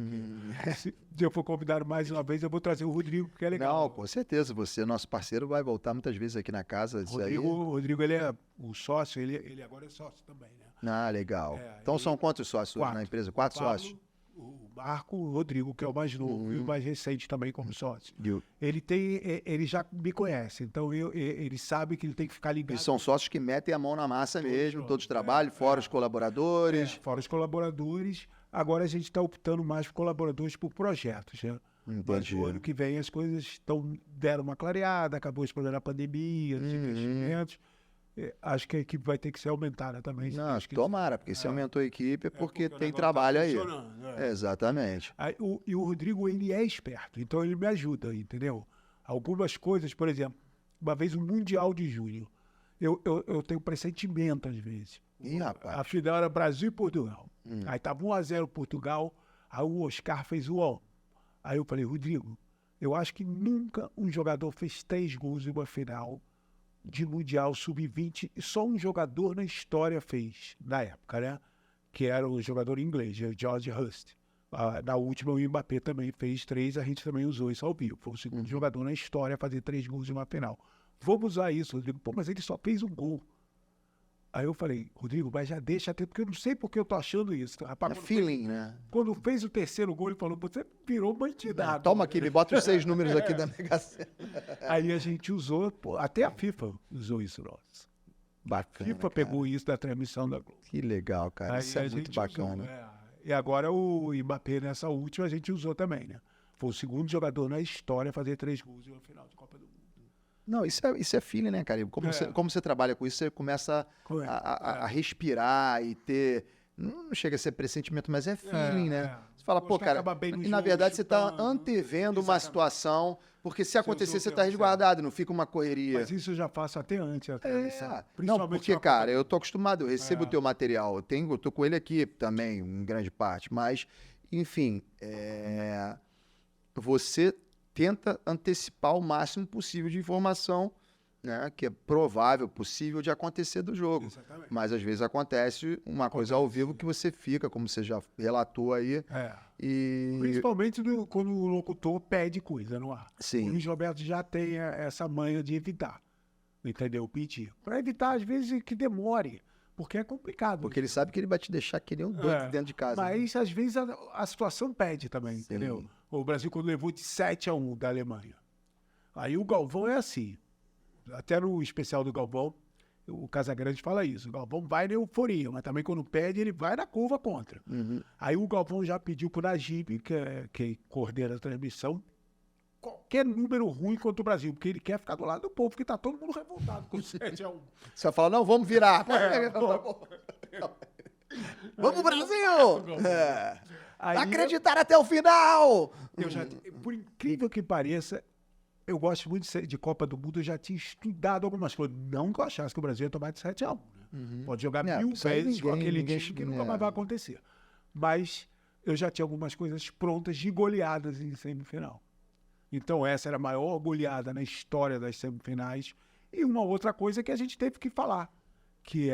S2: Se eu for convidado mais uma vez, eu vou trazer o Rodrigo, que é legal.
S1: Não, com certeza. Você, nosso parceiro, vai voltar muitas vezes aqui na casa.
S2: O Rodrigo, ele é o sócio, ele agora é sócio também, né?
S1: Ah, legal. Então são quantos sócios na empresa? 4 sócios?
S2: O Marco, o Rodrigo, que é o mais novo e o mais recente também como sócio. Ele já me conhece, então ele sabe que ele tem que ficar ligado.
S1: E são sócios que metem a mão na massa mesmo, todos trabalham, fora os colaboradores.
S2: Fora os colaboradores. Agora a gente está optando mais por colaboradores por projetos, né? Mas o ano que vem as coisas deram uma clareada, acabou explorando a pandemia, os investimentos. Acho que a equipe vai ter que ser aumentada também.
S1: Não, tomara, porque se aumentou a equipe é porque tem trabalho aí. Exatamente.
S2: E o Rodrigo, ele é esperto, então ele me ajuda, entendeu? Algumas coisas, por exemplo, uma vez o Mundial de Junho, eu tenho pressentimento às vezes.
S1: Ih, rapaz.
S2: A final era Brasil e Portugal. Aí tava 1-0 Portugal, aí o Oscar fez o 1. Aí eu falei, Rodrigo, eu acho que nunca um jogador fez 3 gols em uma final de Mundial Sub-20, e só um jogador na história fez, na época, né? Que era o jogador inglês, George Hurst. Na última, o Mbappé também fez 3, a gente também usou isso ao vivo. Foi o segundo jogador na história a fazer 3 gols em uma final. Vamos usar isso, Rodrigo. Pô, mas ele só fez um gol. Aí eu falei, Rodrigo, mas já deixa até, porque eu não sei porque eu tô achando isso. Rapaz,
S1: feeling, né?
S2: Quando fez o terceiro gol, ele falou, você virou bandidado.
S1: Toma aqui, me bota os 6 números aqui da Mega Sena.
S2: Aí a gente usou, até a FIFA usou isso, nossa.
S1: Bacana,
S2: A FIFA pegou isso da transmissão da Globo.
S1: Que legal, cara. Isso é muito bacana.
S2: E agora o Mbappé, nessa última, a gente usou também, né? Foi o segundo jogador na história a fazer 3 gols em uma final de Copa do Mundo.
S1: Não, isso é feeling, né, cara? Como você trabalha com isso, você começa a respirar e ter... Não chega a ser pressentimento, mas é feeling, né? Você fala, pô, cara... E na verdade você está antevendo uma situação, porque se acontecer, você está resguardado, não fica uma correria.
S2: Mas isso eu já faço até antes.
S1: Não, porque, cara, eu tô acostumado, eu recebo o teu material, eu tô com ele aqui também, em grande parte, mas, enfim, você tenta antecipar o máximo possível de informação, né, que é provável, possível de acontecer do jogo.
S2: Exatamente.
S1: Mas às vezes acontece uma coisa ao vivo que você fica, como você já relatou aí.
S2: Principalmente quando o locutor pede coisa no ar.
S1: Sim.
S2: O Luiz Roberto já tem essa manha de evitar, entendeu? Pedir. Para evitar, às vezes, que demore, porque é complicado.
S1: Porque ele sabe que ele vai te deixar que nem um doido dentro de casa.
S2: Mas, às vezes, a situação pede também, entendeu? O Brasil, quando levou de 7-1 da Alemanha. Aí o Galvão é assim. Até no especial do Galvão, o Casagrande fala isso. O Galvão vai na euforia, mas também quando pede, ele vai na curva contra. Aí o Galvão já pediu pro Najib, que coordena a transmissão, qualquer número ruim contra o Brasil, porque ele quer ficar do lado do povo, porque tá todo mundo revoltado com o 7-1.
S1: Você vai falar, não, vamos virar. Vamos, Brasil!
S2: Aí,
S1: Acreditar até o final!
S2: por incrível que pareça, eu gosto muito de Copa do Mundo, eu já tinha estudado algumas coisas. Não que eu achasse que o Brasil ia tomar de 7-1. Né? Pode jogar mil
S1: isso aí
S2: vezes com aquele
S1: ninguém-
S2: time que nunca mais vai acontecer. Mas eu já tinha algumas coisas prontas de goleadas em semifinal. Então essa era a maior goleada na história das semifinais. E uma outra coisa que a gente teve que falar, que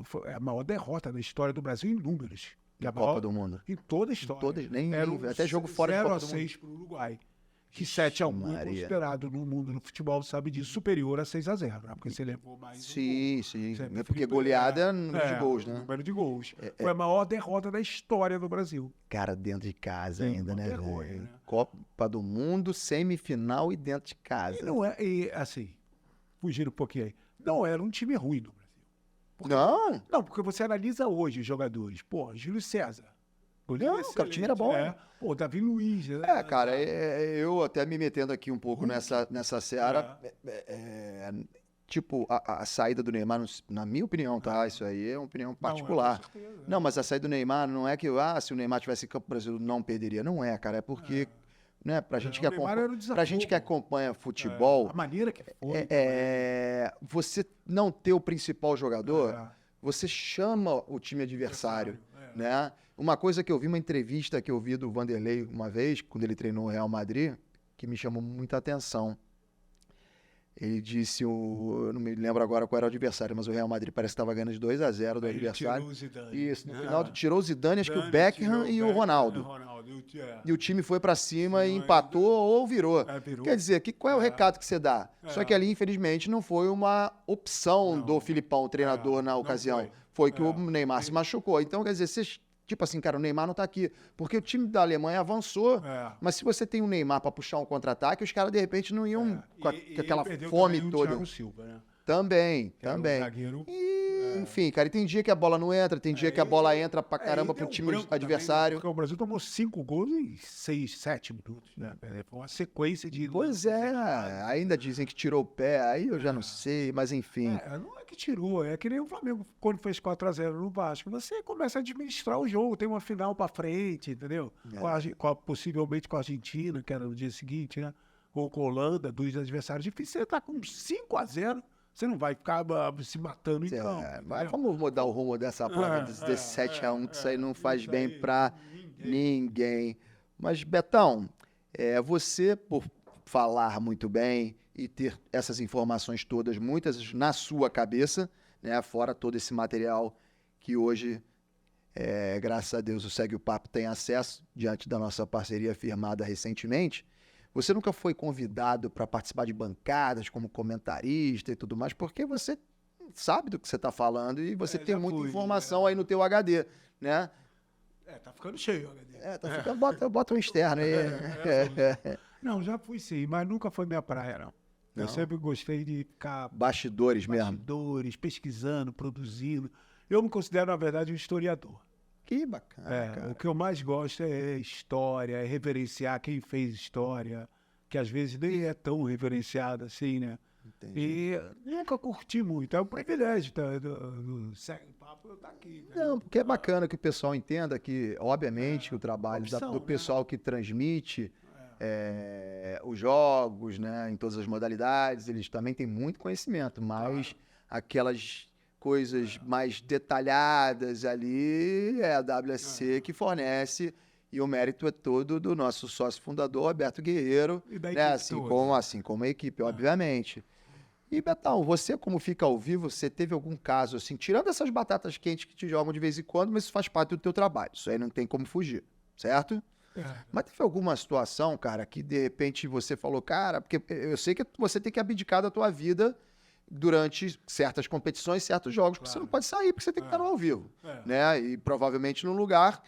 S2: foi a maior derrota da história do Brasil em números.
S1: Na Copa do Mundo.
S2: Em toda a história.
S1: Até jogo fora de Copa do Mundo.
S2: 0-6 para o Uruguai. Que 7-1 é
S1: Maria.
S2: considerado no mundo do futebol, sabe disso, superior a 6-0, né? Porque você levou mais
S1: Sim.
S2: Você-
S1: É porque goleada é número de gols, né?
S2: Número de gols. Foi a maior derrota da história do Brasil.
S1: Cara, dentro de casa
S2: Sim,
S1: ainda,
S2: uma
S1: né,
S2: vergonha,
S1: velho?
S2: né?
S1: Copa do Mundo, semifinal e dentro de casa.
S2: E não é, e, assim, fugindo um pouquinho aí, não era um time ruim no Brasil.
S1: Não,
S2: Não, porque você analisa hoje os jogadores. Pô, Júlio César. Goleiro
S1: Não, cara, o time era bom.
S2: É. Pô, Davi Luiz. Né?
S1: cara, eu até me metendo aqui um pouco nessa seara, tipo, a saída do Neymar, na minha opinião, tá? Isso aí é uma opinião particular.
S2: com certeza.
S1: Não, mas a saída do Neymar não é que, se o Neymar tivesse em campo, o Brasil não perderia. Não é, cara, é porque, né, pra gente que
S2: o Neymar era o
S1: pra gente que
S2: desafogo.
S1: acompanha futebol,
S2: A maneira que foi.
S1: você não ter o principal jogador,
S2: É.
S1: você chama o time adversário,
S2: É.
S1: né? Uma coisa que eu vi, uma entrevista que eu vi do Vanderlei uma vez, quando ele treinou o Real Madrid, que me chamou muita atenção. Ele disse, eu não me lembro agora qual era o adversário, mas o Real Madrid parece que estava ganhando de 2-0 do
S2: Aí ele
S1: adversário.
S2: tirou o Zidane.
S1: Isso, no final tirou o Zidane, acho que o
S2: Zidane,
S1: Beckham
S2: tirou
S1: e o
S2: Beckham,
S1: Ronaldo.
S2: é.
S1: E o time foi pra cima e
S2: Sim,
S1: empatou ou virou.
S2: Virou.
S1: Quer dizer, qual é o recado que você dá? Só que ali, infelizmente, não foi uma opção do Filipão, o treinador, na
S2: não
S1: ocasião.
S2: foi.
S1: Foi que o Neymar se machucou. Então, quer dizer, tipo assim, cara, o Neymar não tá aqui. Porque o time da Alemanha avançou, mas se você tem um Neymar pra puxar um contra-ataque, os caras, de repente, não iam com aquela
S2: perdeu
S1: fome
S2: também o
S1: toda.
S2: Thiago Silva, né?
S1: Também.
S2: Era um zagueiro.
S1: Enfim, cara, e tem dia que a bola não entra, tem dia que a bola entra pra caramba
S2: e
S1: pro
S2: deu
S1: time
S2: branco
S1: adversário.
S2: também, porque o Brasil tomou 5 gols em 6, 7 minutos, né? Foi uma sequência de...
S1: Pois é, ainda dizem que tirou o pé, aí eu já não sei, mas enfim.
S2: Não é que tirou, é que nem o Flamengo quando fez 4-0 no Vasco. Você começa a administrar o jogo, tem uma final pra frente, entendeu? Possivelmente com a Argentina, que era no dia seguinte, né? Ou com a Holanda, dos adversários difíceis. Você tá com 5-0, você não vai ficar se matando então.
S1: Mas vamos mudar o rumo dessa prova desse 7-1, que isso aí não faz bem pra ninguém. Mas, Betão, você, por falar muito bem e ter essas informações todas, muitas na sua cabeça, né, fora todo esse material que hoje, graças a Deus, o Segue o Papo tem acesso, diante da nossa parceria firmada recentemente. Você nunca foi convidado para participar de bancadas como comentarista e tudo mais, porque você sabe do que você está falando e você tem muita informação aí no teu HD, né?
S2: Tá ficando cheio o HD.
S1: Tá ficando, bota um externo aí.
S2: Não, já fui sim, mas nunca foi minha praia, não. Eu sempre gostei de ficar...
S1: Bastidores mesmo.
S2: Bastidores, pesquisando, produzindo. Eu me considero, na verdade, um historiador.
S1: Que bacana, cara.
S2: O que eu mais gosto é história, é reverenciar quem fez história, que às vezes nem é tão reverenciado assim, né?
S1: Entendi.
S2: E nunca curti muito. É um privilégio do Segue o Papo eu estar aqui. Né?
S1: Não, porque é bacana que o pessoal entenda que, obviamente, o trabalho do pessoal que transmite os jogos, né, em todas as modalidades, eles também têm muito conhecimento, mas aquelas coisas mais detalhadas ali é a WSC que fornece, e o mérito é todo do nosso sócio fundador, Roberto Guerreiro, né, assim como a equipe, obviamente. E, Betão, você, como fica ao vivo, você teve algum caso, assim, tirando essas batatas quentes que te jogam de vez em quando, mas isso faz parte do teu trabalho, isso aí não tem como fugir, certo? Mas teve alguma situação, cara, que de repente você falou, cara, porque eu sei que você tem que abdicar da tua vida durante certas competições, certos jogos, porque você não pode sair, porque você tem que estar no ao vivo, né? E provavelmente num lugar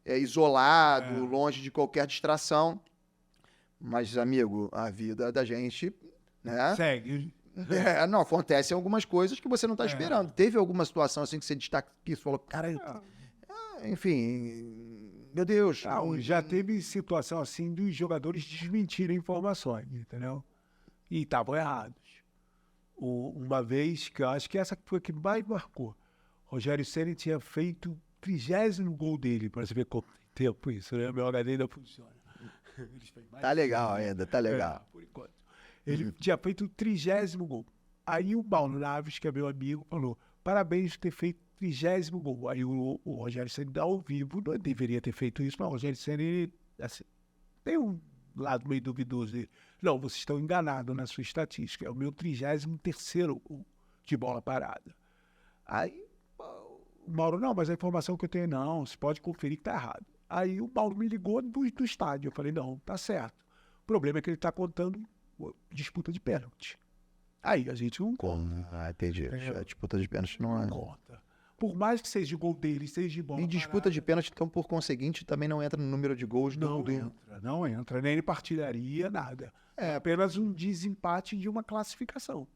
S1: isolado, longe de qualquer distração. Mas, amigo, a vida da gente, né?
S2: Segue.
S1: Não, acontecem algumas coisas que você não está esperando. Teve alguma situação assim que você destaca que você falou, cara, enfim, meu Deus.
S2: Já teve situação assim dos jogadores desmentirem informações, entendeu? E estavam errados. Uma vez, que eu acho que essa foi a que mais marcou, Rogério Ceni tinha feito 30º gol dele, para você ver como tem tempo isso, né? Meu HD ainda funciona.
S1: Tá legal ainda, tá legal.
S2: Por enquanto. Ele tinha feito o 30º gol. Aí o Paulo Naves, que é meu amigo, falou: parabéns por ter feito o 30º gol. Aí o Rogério Ceni, ao vivo, não deveria ter feito isso, mas o Rogério Ceni, assim, tem um lado meio duvidoso dele. Não, vocês estão enganados na sua estatística. É o meu 33º gol de bola parada. Aí o Mauro, não, mas a informação que eu tenho, não, você pode conferir que tá errado. Aí o Mauro me ligou do estádio. Eu falei, não, tá certo. O problema é que ele tá contando disputa de pênalti. Aí a gente não conta.
S1: Entendi. A disputa de pênalti não é.
S2: Conta. Por mais que seja de gol dele, seja de bola
S1: Em disputa
S2: parada,
S1: de pênalti, então, por conseguinte, também não entra no número de gols
S2: não entra, nem ele partilharia, nada.
S1: É.
S2: Apenas um desempate de uma classificação.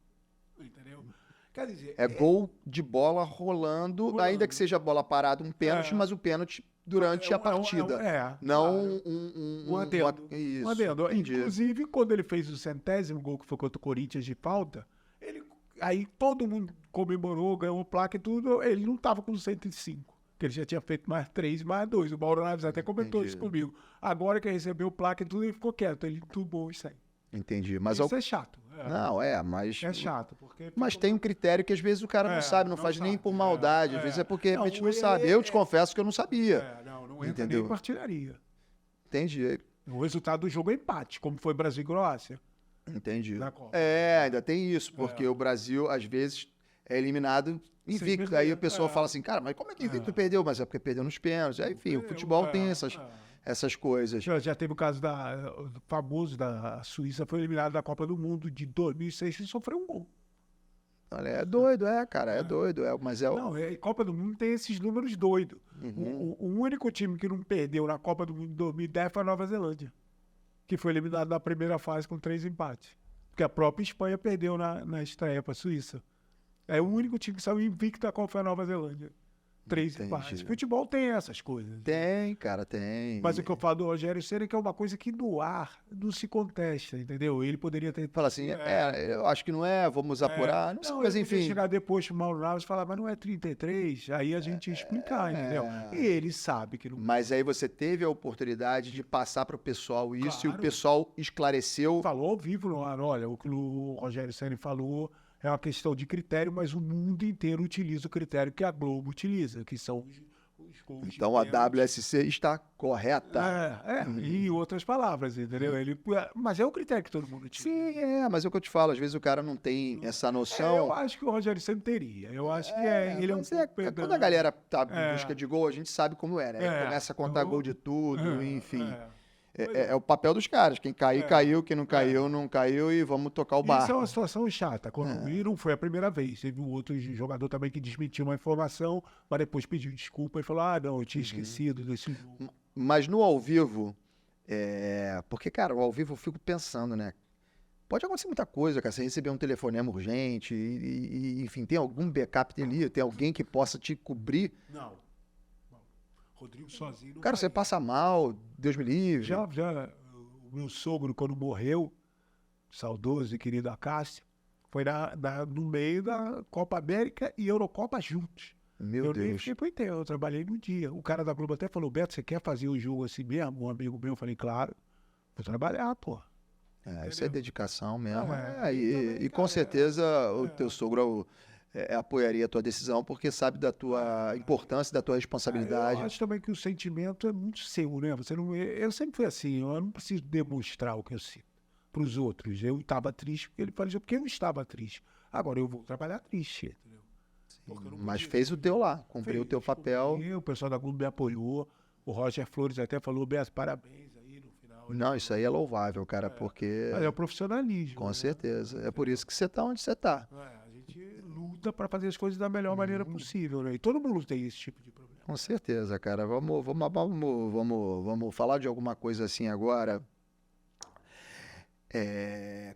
S2: Entendeu? Quer dizer,
S1: É gol de bola rolando, ainda que seja bola parada, um pênalti, mas o pênalti durante a partida. Não
S2: claro.
S1: um
S2: adendo.
S1: Isso.
S2: Um adendo.
S1: Entendi.
S2: Inclusive, quando ele fez o 100º gol, que foi contra o Corinthians de falta, aí todo mundo comemorou, ganhou placa e tudo, ele não estava com 105. Porque ele já tinha feito mais 3, mais 2. O Mauro Naves até comentou isso comigo. Agora que ele recebeu placa e tudo, ele ficou quieto. Ele entubou isso aí.
S1: Entendi. Mas
S2: isso é chato.
S1: Não, mas...
S2: É chato. Porque
S1: mas tem um critério que às vezes o cara não sabe, não faz nem por maldade. Às vezes é porque realmente não sabe. Eu te confesso que eu não sabia.
S2: Não entra nem partilharia.
S1: Entendi.
S2: O resultado do jogo é empate, como foi Brasil e Croácia.
S1: Entendi.
S2: Na Copa.
S1: Ainda tem isso, porque o Brasil, às vezes, é eliminado invicto. Aí a pessoa fala assim, cara, mas como é que invicto perdeu? Mas é porque perdeu nos pênaltis. Aí, enfim, o futebol tem essas coisas.
S2: Já teve o caso famoso da Suíça, foi eliminado da Copa do Mundo de 2006 e sofreu um gol.
S1: Olha, é doido, cara, é doido. Mas
S2: Não, a Copa do Mundo tem esses números doidos. O único time que não perdeu na Copa do Mundo de 2010 foi a Nova Zelândia, que foi eliminado na primeira fase com 3 empates. Porque a própria Espanha perdeu na estreia para a Suíça. É o único time que saiu invicto da Copa foi a Nova Zelândia. 3 empates. Futebol tem essas coisas.
S1: Tem, cara, tem.
S2: Mas o que eu falo do Rogério Ceni é que é uma coisa que no ar não se contesta, entendeu? Ele poderia ter...
S1: Fala assim, eu acho que não é, vamos apurar. Não sei, mas enfim.
S2: Chegar depois pro Mauro Naves e falar, mas não é 33, aí a gente ia explicar, entendeu? E ele sabe que não...
S1: Mas aí você teve a oportunidade de passar para o pessoal isso,
S2: Claro.
S1: E o pessoal esclareceu.
S2: Falou ao vivo no ar, olha, o que o Rogério Ceni falou é uma questão de critério, mas o mundo inteiro utiliza o critério que a Globo utiliza, que são os gols.
S1: Então a WSC está correta.
S2: Em outras palavras, entendeu? Mas é o critério que todo mundo utiliza.
S1: Sim, mas é o que eu te falo, às vezes o cara não tem essa noção.
S2: Eu acho que o Rogério Ceni teria. Eu acho que ele é um pouco
S1: quando a galera tá em busca de gol, a gente sabe como é, né? Começa a contar gol de tudo, enfim. É o papel dos caras. Quem cair, caiu. Quem não caiu, não caiu. E vamos tocar o barco.
S2: Isso é uma situação chata. E não foi a primeira vez. Teve um outro jogador também que desmentiu uma informação, mas depois pediu desculpa e falou, não, eu tinha esquecido desse jogo.
S1: Mas no ao vivo, porque, cara, o ao vivo eu fico pensando, né? Pode acontecer muita coisa, cara. Você receber um telefonema urgente enfim, tem algum backup ali? Tem alguém que possa te cobrir?
S2: Não. Rodrigo sozinho não.
S1: Cara, você passa mal, Deus me livre.
S2: Já, o meu sogro, quando morreu, saudoso e querido Acácio, foi no meio da Copa América e Eurocopa juntos.
S1: Meu Deus.
S2: Nem fiquei inteiro, eu trabalhei no dia. O cara da Globo até falou, Beto, você quer fazer o jogo assim mesmo? Um amigo meu, eu falei, claro, vou trabalhar, pô.
S1: Isso é dedicação mesmo.
S2: Também,
S1: com certeza o teu sogro apoiaria a tua decisão, porque sabe da tua importância, da tua responsabilidade.
S2: Eu acho também que o sentimento é muito seu, né? Eu sempre fui assim, eu não preciso demonstrar o que eu sinto para os outros. Eu estava triste porque ele faleceu, porque eu não estava triste. Agora eu vou trabalhar triste, entendeu?
S1: Mas fez o teu lá, cumpriu o teu papel.
S2: O pessoal da Globo me apoiou, o Roger Flores até falou, Beto, parabéns aí no final.
S1: Não, isso aí é louvável, cara, porque...
S2: Mas é o profissionalismo.
S1: Com certeza. É por isso que você tá onde você tá.
S2: A gente luta para fazer as coisas da melhor maneira possível, né? E todo mundo tem esse tipo de problema.
S1: Com certeza, cara. Vamos falar de alguma coisa assim agora.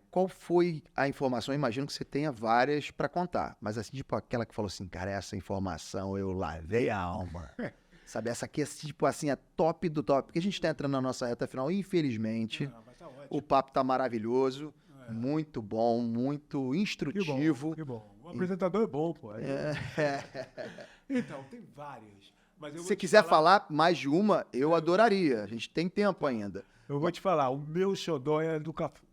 S1: Qual foi a informação? Eu imagino que você tenha várias para contar, mas assim, tipo aquela que falou assim, cara, essa informação eu lavei a alma. Sabe, essa aqui é tipo assim, a top do top. Porque a gente tá entrando na nossa reta final, infelizmente. O papo tá maravilhoso, muito bom, muito instrutivo.
S2: Que bom. O apresentador é bom, pô. Então, tem várias. Mas eu
S1: Se
S2: vou
S1: você
S2: te
S1: quiser falar mais de uma, eu adoraria. A gente tem tempo ainda.
S2: Eu vou te falar, o meu xodó é do Cafu.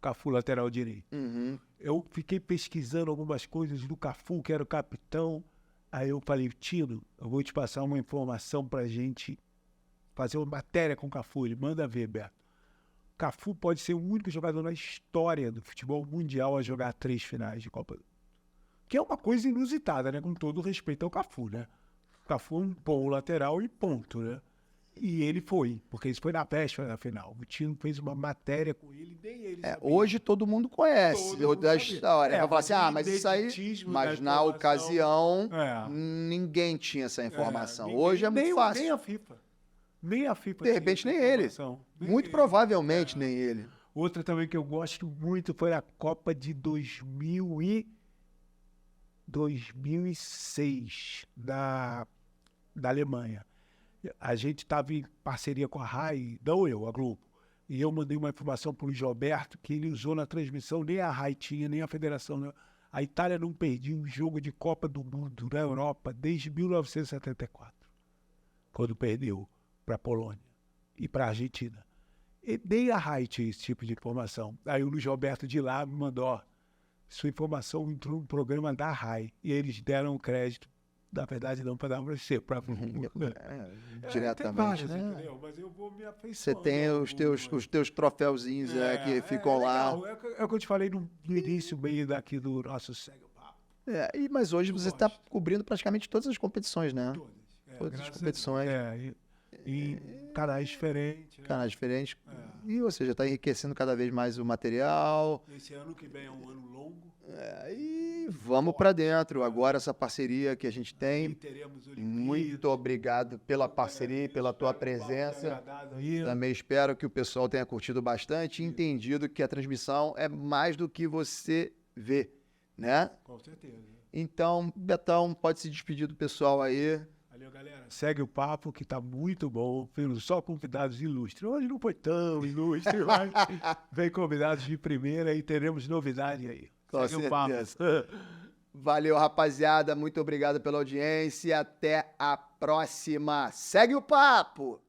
S2: Cafu, lateral direito.
S1: Uhum.
S2: Eu fiquei pesquisando algumas coisas do Cafu, que era o capitão. Aí eu falei, Tino, eu vou te passar uma informação pra gente fazer uma matéria com o Cafu. Ele manda ver, Beto. Cafu pode ser o único jogador na história do futebol mundial a jogar 3 finais de Copa do Mundo. Que é uma coisa inusitada, né? Com todo respeito ao Cafu, né? O Cafu é um bom lateral e ponto, né? E ele foi, porque isso foi na véspera da final. O Tino fez uma matéria com ele, nem ele sabia.
S1: Hoje todo mundo conhece
S2: Todo mundo
S1: da
S2: sabia.
S1: história. Vai falar assim,
S2: mas
S1: mas isso aí...
S2: ineditismo
S1: Mas
S2: da
S1: na
S2: informação-
S1: ocasião,
S2: É.
S1: ninguém tinha essa informação.
S2: Ninguém-
S1: Hoje é muito
S2: nem
S1: fácil.
S2: a FIFA. Nem a FIFA.
S1: De
S2: tinha
S1: repente,
S2: essa
S1: nem ele.
S2: informação. Nem
S1: Muito
S2: ele.
S1: provavelmente nem ele.
S2: Outra também que eu gosto muito foi a Copa de 2006 da Alemanha. A gente estava em parceria com a RAI, não eu, a Globo. E eu mandei uma informação para o Luiz Roberto que ele usou na transmissão, nem a RAI tinha, nem a Federação. Né? A Itália não perdia um jogo de Copa do Mundo na Europa desde 1974, quando perdeu para a Polônia e para a Argentina. E nem a RAI tinha esse tipo de informação. Aí o Luiz Roberto de lá me mandou, ó, sua informação entrou no programa da RAI. E eles deram o crédito. Na verdade, não para dar para você, para
S1: Diretamente, né?
S2: entendeu? Mas eu vou me afeiçoando.
S1: Você tem os teus troféuzinhos que ficam lá.
S2: legal. É o que eu te falei no início meio daqui do nosso Segue o Papo.
S1: Mas hoje você está cobrindo praticamente todas as competições, né?
S2: Todas.
S1: Todas as
S2: graças a
S1: competições.
S2: Deus. E canais diferentes. Né?
S1: Canais diferentes. E você já está enriquecendo cada vez mais o material.
S2: Esse ano que vem é um ano longo.
S1: E vamos para dentro. Agora essa parceria que a gente
S2: E
S1: tem.
S2: teremos
S1: Muito obrigado pela parceria, pela tua presença. Também espero que o pessoal tenha curtido bastante e entendido que a transmissão é mais do que você vê, né?
S2: Com certeza.
S1: Então, Betão, pode se despedir do pessoal aí.
S2: Valeu, galera. Segue o papo, que tá muito bom. Pelos só convidados ilustres. Hoje não foi tão ilustre, mas vem convidados de primeira e teremos novidade aí.
S1: Com
S2: Segue o papo.
S1: certeza. Valeu, rapaziada. Muito obrigado pela audiência. Até a próxima. Segue o papo!